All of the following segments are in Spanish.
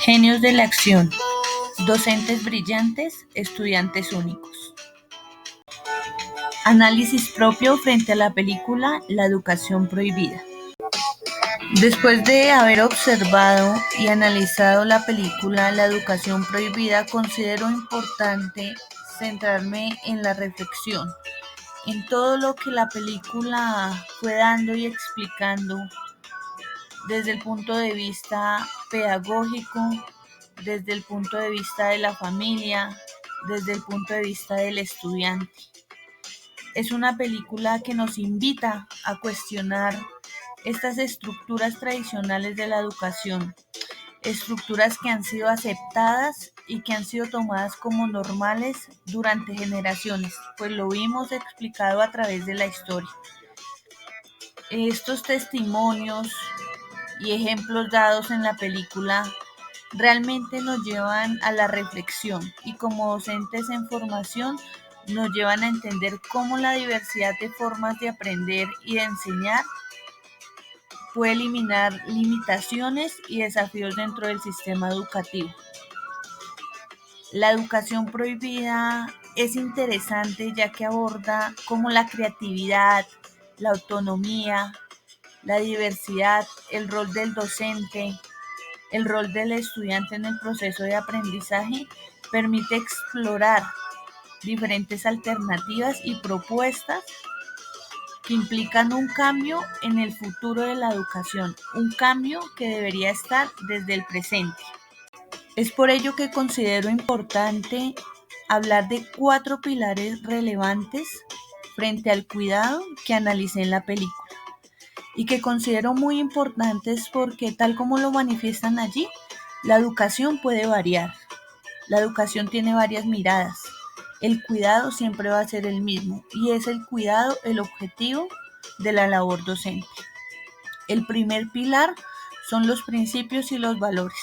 Genios de la acción, docentes brillantes, estudiantes únicos. Análisis propio frente a la película La educación prohibida. Después de haber observado y analizado la película La educación prohibida, considero importante centrarme en la reflexión, en todo lo que la película fue dando y explicando desde el punto de vista pedagógico, desde el punto de vista de la familia, desde el punto de vista del estudiante. Es una película que nos invita a cuestionar estas estructuras tradicionales de la educación, estructuras que han sido aceptadas y que han sido tomadas como normales durante generaciones, pues lo vimos explicado a través de la historia. Estos testimonios y ejemplos dados en la película realmente nos llevan a la reflexión y como docentes en formación nos llevan a entender cómo la diversidad de formas de aprender y de enseñar puede eliminar limitaciones y desafíos dentro del sistema educativo. La educación prohibida es interesante ya que aborda cómo la creatividad, la autonomía, la diversidad, el rol del docente, el rol del estudiante en el proceso de aprendizaje permite explorar diferentes alternativas y propuestas que implican un cambio en el futuro de la educación, un cambio que debería estar desde el presente. Es por ello que considero importante hablar de 4 pilares relevantes frente al cuidado que analicé en la película y que considero muy importantes porque tal como lo manifiestan allí, la educación puede variar. La educación tiene varias miradas. El cuidado siempre va a ser el mismo y es el cuidado el objetivo de la labor docente. El primer pilar son los principios y los valores,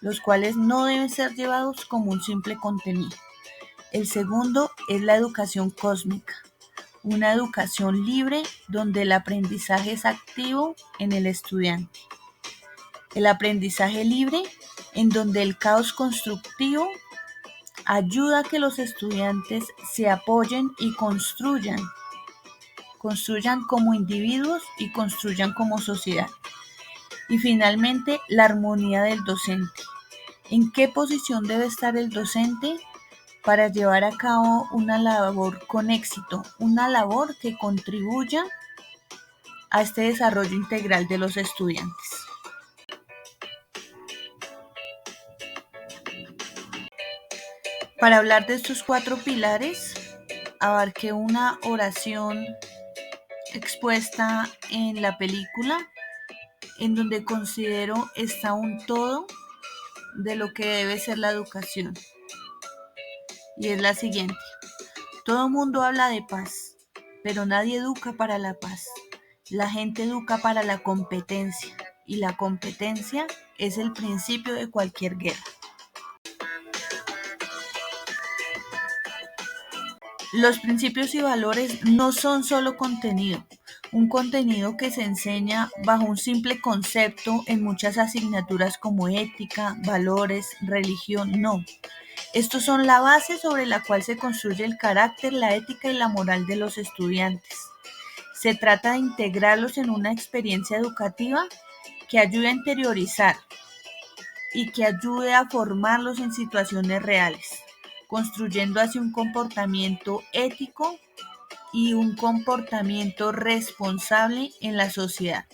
los cuales no deben ser llevados como un simple contenido. El segundo es la educación cósmica, una educación libre donde el aprendizaje es activo en el estudiante. El aprendizaje libre en donde el caos constructivo ayuda a que los estudiantes se apoyen y construyan como individuos y construyan como sociedad. Y finalmente, la armonía del docente. ¿En qué posición debe estar el docente para llevar a cabo una labor con éxito? Una labor que contribuya a este desarrollo integral de los estudiantes. Para hablar de estos 4 pilares, abarqué una oración expuesta en la película, en donde considero está un todo de lo que debe ser la educación. Y es la siguiente. Todo mundo habla de paz, pero nadie educa para la paz. La gente educa para la competencia, y la competencia es el principio de cualquier guerra. Los principios y valores no son solo contenido, un contenido que se enseña bajo un simple concepto en muchas asignaturas como ética, valores, religión, no. Estos son la base sobre la cual se construye el carácter, la ética y la moral de los estudiantes. Se trata de integrarlos en una experiencia educativa que ayude a interiorizar y que ayude a formarlos en situaciones reales, construyendo así un comportamiento ético y un comportamiento responsable en la sociedad.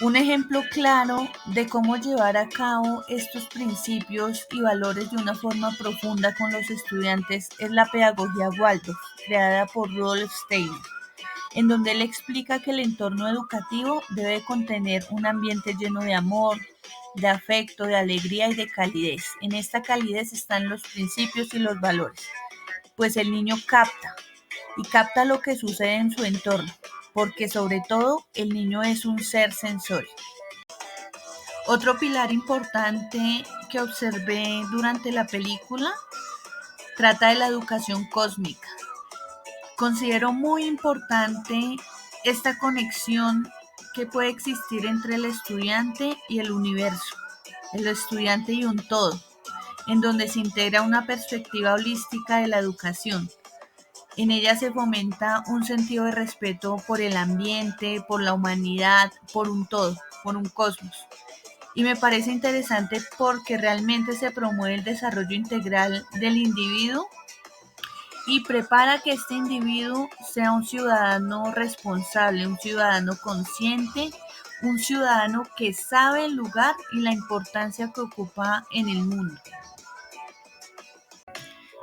Un ejemplo claro de cómo llevar a cabo estos principios y valores de una forma profunda con los estudiantes es la pedagogía Waldorf, creada por Rudolf Steiner, en donde él explica que el entorno educativo debe contener un ambiente lleno de amor, de afecto, de alegría y de calidez. En esta calidez están los principios y los valores, pues el niño capta lo que sucede en su entorno, porque sobre todo el niño es un ser sensorio. Otro pilar importante que observé durante la película trata de la educación cósmica. Considero muy importante esta conexión que puede existir entre el estudiante y el universo, el estudiante y un todo, en donde se integra una perspectiva holística de la educación. En ella se fomenta un sentido de respeto por el ambiente, por la humanidad, por un todo, por un cosmos. Y me parece interesante porque realmente se promueve el desarrollo integral del individuo y prepara que este individuo sea un ciudadano responsable, un ciudadano consciente, un ciudadano que sabe el lugar y la importancia que ocupa en el mundo.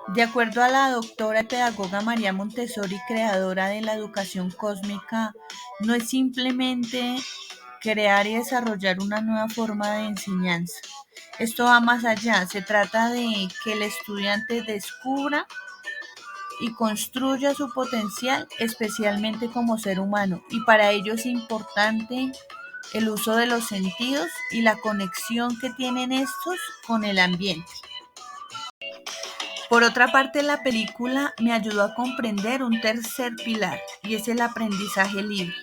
De acuerdo a la doctora y pedagoga María Montessori, creadora de la educación cósmica, no es simplemente crear y desarrollar una nueva forma de enseñanza. Esto va más allá, se trata de que el estudiante descubra y construya su potencial, especialmente como ser humano, y para ello es importante el uso de los sentidos y la conexión que tienen estos con el ambiente. Por otra parte, la película me ayudó a comprender un tercer pilar y es el aprendizaje libre.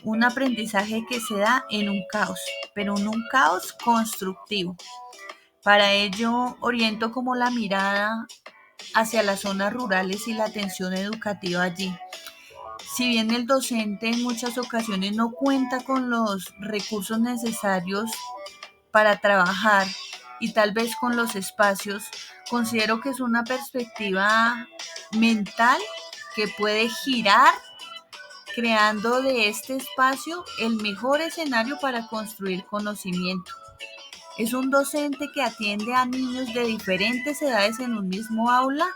Un aprendizaje que se da en un caos, pero en un caos constructivo. Para ello, oriento como la mirada hacia las zonas rurales y la atención educativa allí. Si bien el docente en muchas ocasiones no cuenta con los recursos necesarios para trabajar y tal vez con los espacios, considero que es una perspectiva mental que puede girar creando de este espacio el mejor escenario para construir conocimiento. Es un docente que atiende a niños de diferentes edades en un mismo aula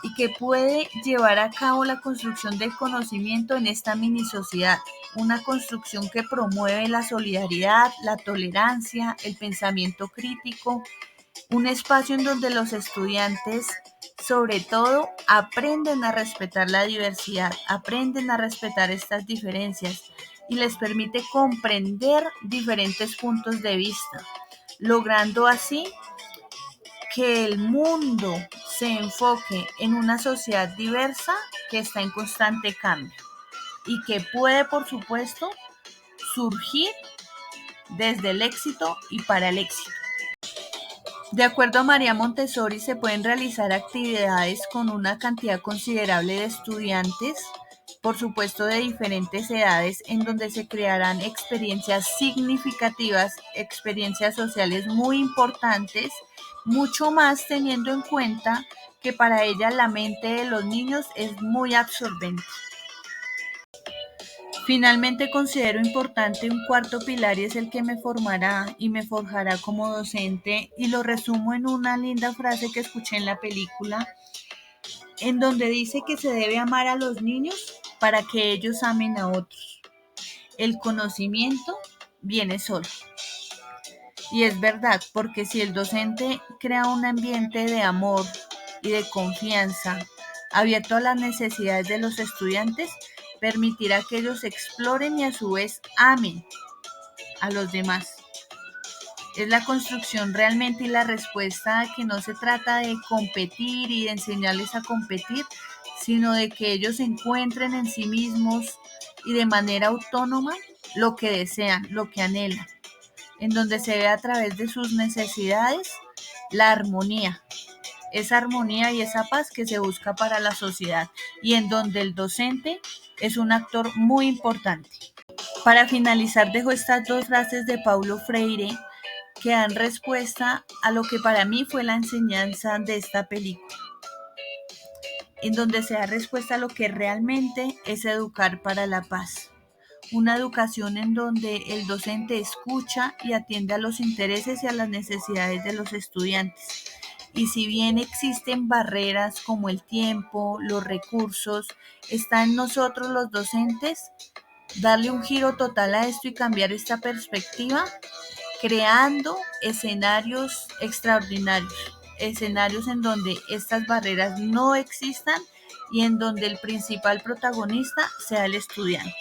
y que puede llevar a cabo la construcción del conocimiento en esta mini sociedad, una construcción que promueve la solidaridad, la tolerancia, el pensamiento crítico, un espacio en donde los estudiantes, sobre todo, aprenden a respetar la diversidad, aprenden a respetar estas diferencias y les permite comprender diferentes puntos de vista, logrando así que el mundo se enfoque en una sociedad diversa que está en constante cambio y que puede, por supuesto, surgir desde el éxito y para el éxito. De acuerdo a María Montessori, se pueden realizar actividades con una cantidad considerable de estudiantes, por supuesto de diferentes edades, en donde se crearán experiencias significativas, experiencias sociales muy importantes, mucho más teniendo en cuenta que para ella la mente de los niños es muy absorbente. Finalmente considero importante un cuarto pilar y es el que me formará y me forjará como docente y lo resumo en una linda frase que escuché en la película en donde dice que se debe amar a los niños para que ellos amen a otros. El conocimiento viene solo. Y es verdad, porque si el docente crea un ambiente de amor y de confianza abierto a las necesidades de los estudiantes, permitirá que ellos exploren y a su vez amen a los demás. Es la construcción realmente y la respuesta a que no se trata de competir y de enseñarles a competir, sino de que ellos encuentren en sí mismos y de manera autónoma lo que desean, lo que anhelan, en donde se ve a través de sus necesidades la armonía, esa armonía y esa paz que se busca para la sociedad y en donde el docente es un actor muy importante. Para finalizar, dejo estas dos frases de Paulo Freire que dan respuesta a lo que para mí fue la enseñanza de esta película, en donde se da respuesta a lo que realmente es educar para la paz. Una educación en donde el docente escucha y atiende a los intereses y a las necesidades de los estudiantes. Y si bien existen barreras como el tiempo, los recursos, está en nosotros los docentes darle un giro total a esto y cambiar esta perspectiva, creando escenarios extraordinarios, escenarios en donde estas barreras no existan y en donde el principal protagonista sea el estudiante.